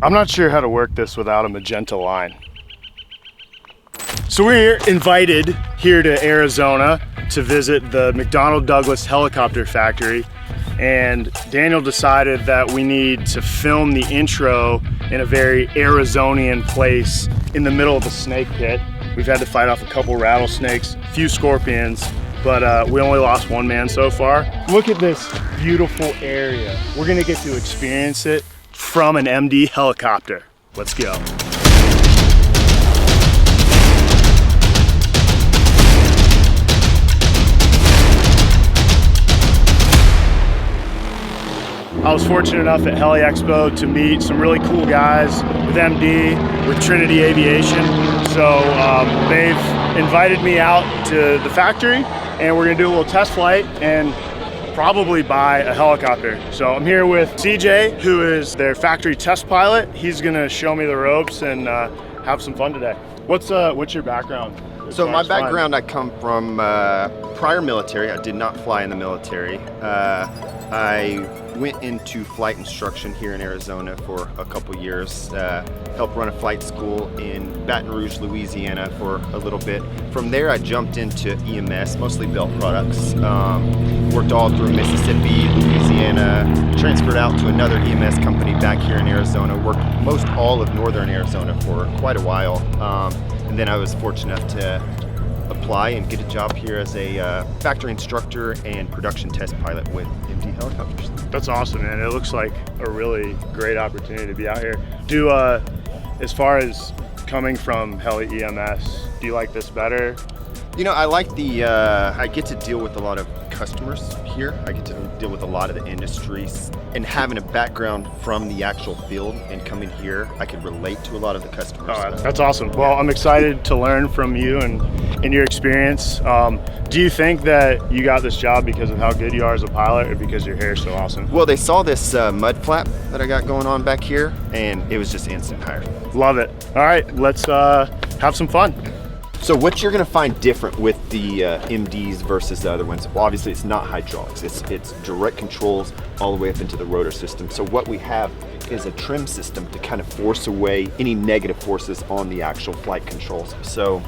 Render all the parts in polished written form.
I'm not sure how to work this without a magenta line. So we're invited here to Arizona to visit the McDonnell Douglas helicopter factory, and Daniel decided that we need to film the intro in a very Arizonian place in the middle of the snake pit. We've had to fight off a couple rattlesnakes, a few scorpions, but we only lost one man so far. Look at this beautiful area. We're gonna get to experience it from an MD helicopter. Let's go. I was fortunate enough at Heli Expo to meet some really cool guys with MD, with Trinity Aviation. So they've invited me out to the factory, and we're gonna do a little test flight and probably buy a helicopter. So I'm here with CJ, who is their factory test pilot. He's gonna show me the ropes and have some fun today. What's your background? So my background, I come from prior military. I did not fly in the military. I went into flight instruction here in Arizona for a couple years, helped run a flight school in Baton Rouge, Louisiana for a little bit. From there I jumped into EMS, mostly belt products. Worked all through Mississippi, Louisiana, transferred out to another EMS company back here in Arizona, worked most all of northern Arizona for quite a while. And then I was fortunate enough to apply and get a job here as a factory instructor and production test pilot with MD helicopters. That's awesome, man. It looks like a really great opportunity to be out here. As far as coming from Heli EMS, do you like this better? You know, I like I get to deal with a lot of customers here. I get to deal with a lot of the industries, and having a background from the actual field and coming here, I could relate to a lot of the customers. Oh, that's awesome. Well, I'm excited to learn from you and your experience. Do you think that you got this job because of how good you are as a pilot, or because your hair is so awesome? Well, they saw this mud flap that I got going on back here, and it was just instant hire. Love it. All right, let's have some fun. So what you're gonna find different with the MDs versus the other ones, well, obviously it's not hydraulics, it's direct controls all the way up into the rotor system. So what we have is a trim system to kind of force away any negative forces on the actual flight controls. So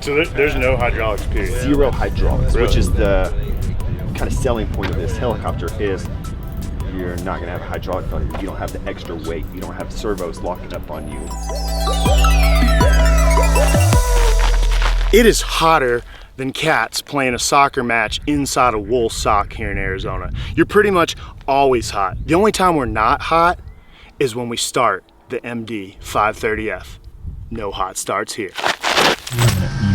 there's no hydraulics, period. Zero hydraulics, Really? Which is the kind of selling point of this helicopter is you're not gonna have a hydraulic failure. You don't have the extra weight. You don't have servos locking up on you. It is hotter than cats playing a soccer match inside a wool sock here in Arizona. You're pretty much always hot. The only time we're not hot is when we start the MD 530F. No hot starts here. E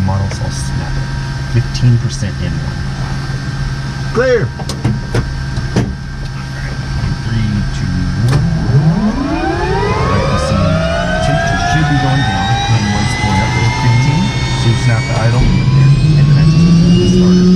models, I'll snap it. 15% in one. Clear. 3, 2, 1. Alright, you see temperature should be going down and one's going up to 15. So you snap the idle and then I just pull the starter.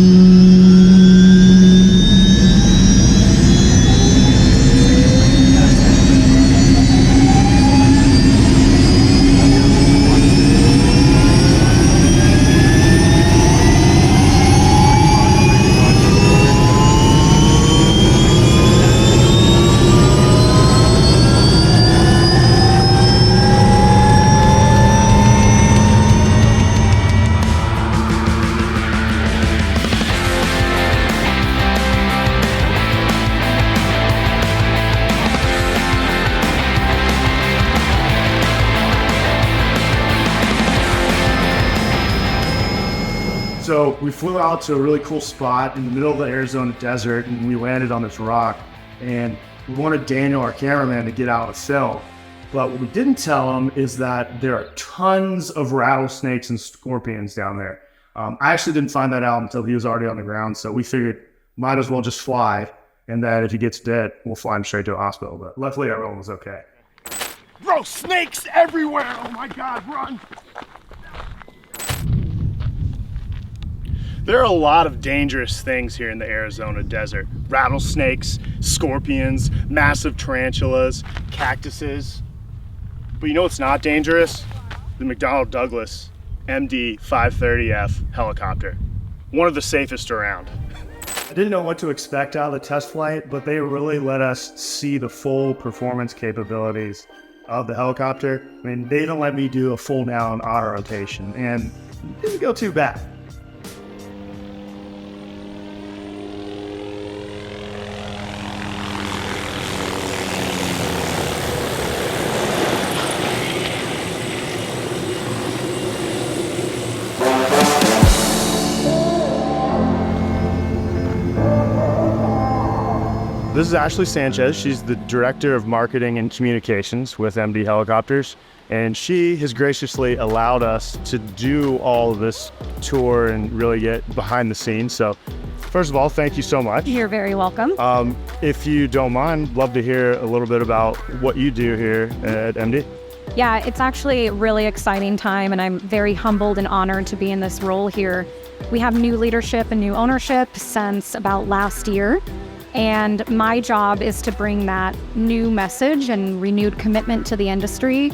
So we flew out to a really cool spot in the middle of the Arizona desert, and we landed on this rock, and we wanted Daniel, our cameraman, to get out and film. But what we didn't tell him is that there are tons of rattlesnakes and scorpions down there. I actually didn't find that out until he was already on the ground, so we figured might as well just fly, and that if he gets dead, we'll fly him straight to a hospital. But luckily everyone was okay. Bro, snakes everywhere! Oh my God, run! There are a lot of dangerous things here in the Arizona desert. Rattlesnakes, scorpions, massive tarantulas, cactuses. But you know what's not dangerous? The McDonnell Douglas MD 530F helicopter. One of the safest around. I didn't know what to expect out of the test flight, but they really let us see the full performance capabilities of the helicopter. I mean, they even let me do a full down auto rotation, and it didn't go too bad. This is Ashley Sanchez. She's the Director of Marketing and Communications with MD Helicopters, and she has graciously allowed us to do all of this tour and really get behind the scenes. So first of all, thank you so much. You're very welcome. If you don't mind, love to hear a little bit about what you do here at MD. Yeah, it's actually a really exciting time, and I'm very humbled and honored to be in this role here. We have new leadership and new ownership since about last year. And my job is to bring that new message and renewed commitment to the industry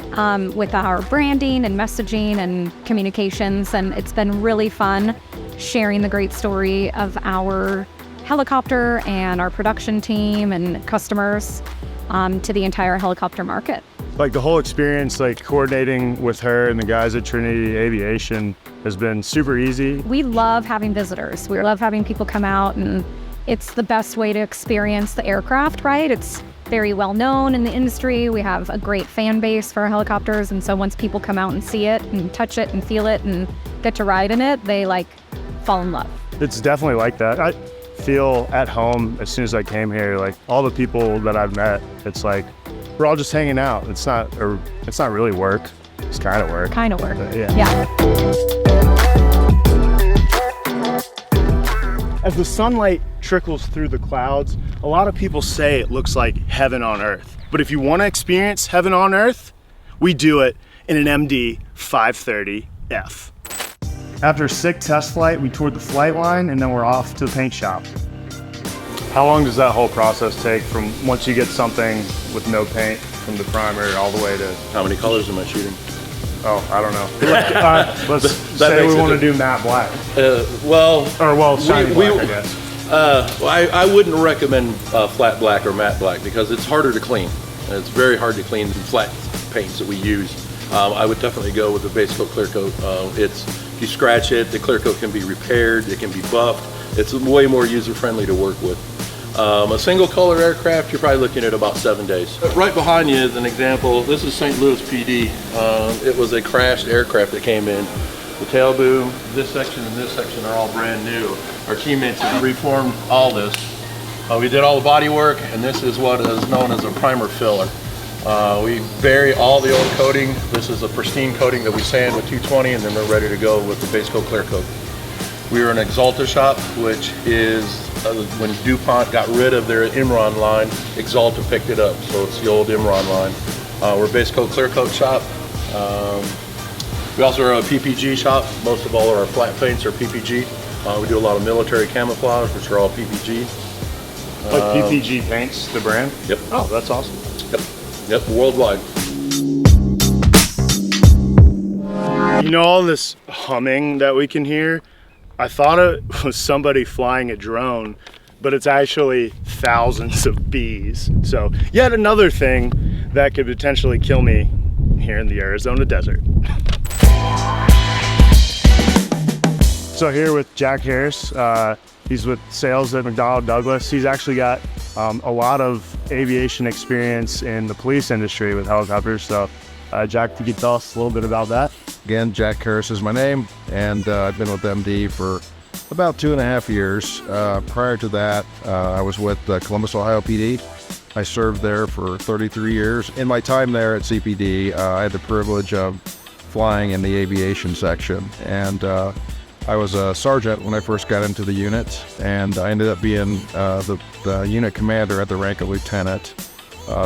with our branding and messaging and communications. And it's been really fun sharing the great story of our helicopter and our production team and customers to the entire helicopter market. Like the whole experience, like coordinating with her and the guys at Trinity Aviation has been super easy. We love having visitors. We love having people come out, and it's the best way to experience the aircraft, right? It's very well known in the industry. We have a great fan base for our helicopters. And so once people come out and see it and touch it and feel it and get to ride in it, they like fall in love. It's definitely like that. I feel at home as soon as I came here, like all the people that I've met, it's like, we're all just hanging out. It's not really work. It's kind of work. Kind of work. Yeah. As the sunlight trickles through the clouds, a lot of people say it looks like heaven on earth. But if you want to experience heaven on earth, we do it in an MD 530F. After a sick test flight, we toured the flight line, and then we're off to the paint shop. How long does that whole process take from once you get something with no paint from the primer all the way to... How many colors am I shooting? Oh, I don't know. Let's say we want to do matte black. Shiny black, I guess. I wouldn't recommend flat black or matte black because it's harder to clean. And it's very hard to clean the flat paints that we use. I would definitely go with the base coat clear coat. If you scratch it, the clear coat can be repaired, it can be buffed. It's way more user-friendly to work with. A single color aircraft, you're probably looking at about 7 days. Right behind you is an example. This is St. Louis PD. It was a crashed aircraft that came in. The tail boom, this section and this section are all brand new. Our teammates have reformed all this. We did all the body work, and this is what is known as a primer filler. We bury all the old coating. This is a pristine coating that we sand with 220, and then we're ready to go with the base coat clear coat. We are an Axalta shop, which is when DuPont got rid of their Imron line, Axalta picked it up. So it's the old Imron line. We're a base coat clear coat shop. We also are a PPG shop. Most of all of our flat paints are PPG. We do a lot of military camouflage, which are all PPG. Like PPG paints, the brand? Yep. Oh, that's awesome. Yep, worldwide. You know all this humming that we can hear? I thought it was somebody flying a drone, but it's actually thousands of bees. So yet another thing that could potentially kill me here in the Arizona desert. So here with Jack Harris, he's with sales at McDonnell Douglas. He's actually got a lot of aviation experience in the police industry with helicopters. So Jack, if you could tell us a little bit about that. Again, Jack Harris is my name, and I've been with MD for about 2.5 years. Prior to that, I was with Columbus, Ohio PD. I served there for 33 years. In my time there at CPD, I had the privilege of flying in the aviation section, and I was a sergeant when I first got into the unit, and I ended up being the unit commander at the rank of lieutenant.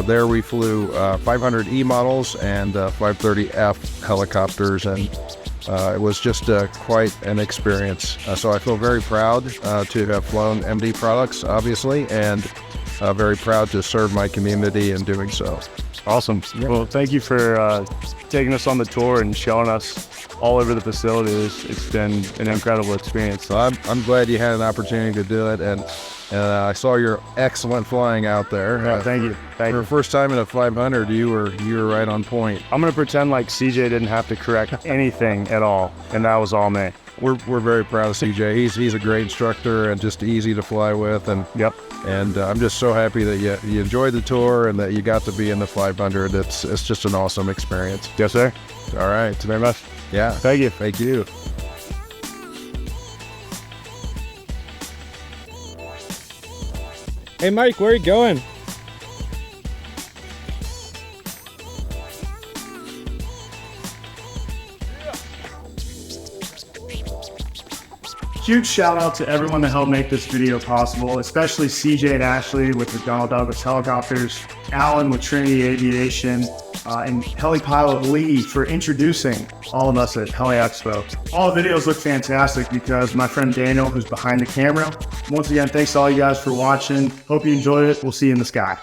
There we flew 500E models and 530F helicopters, and it was just quite an experience. So I feel very proud to have flown MD products, obviously, and very proud to serve my community in doing so. Awesome. Well, thank you for taking us on the tour and showing us all over the facility. It's been an incredible experience. So I'm glad you had an opportunity to do it, and I saw your excellent flying out there. Yeah, thank you. Thank For you. the first time in a 500, you were right on point. I'm gonna pretend like CJ didn't have to correct anything at all, and that was all me. We're very proud of CJ. He's a great instructor and just easy to fly with, and Yep. And I'm just so happy that you enjoyed the tour and that you got to be in the 500. It's just an awesome experience. Yes, sir. All right. Thank you very much. Yeah. Thank you. Thank you. Hey Mike, where are you going? Huge shout out to everyone that helped make this video possible, especially CJ and Ashley with McDonnell Douglas Helicopters, Alan with Trinity Aviation, and heli pilot Lee for introducing all of us at Heli Expo. All the videos look fantastic because my friend Daniel, who's behind the camera. Once again, thanks to all you guys for watching. Hope you enjoyed it. We'll see you in the sky.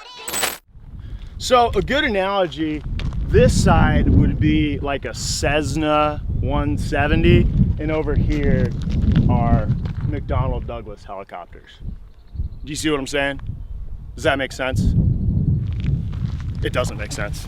So a good analogy, this side would be like a Cessna 170, and over here are McDonnell Douglas helicopters. Do you see what I'm saying? Does that make sense? It doesn't make sense.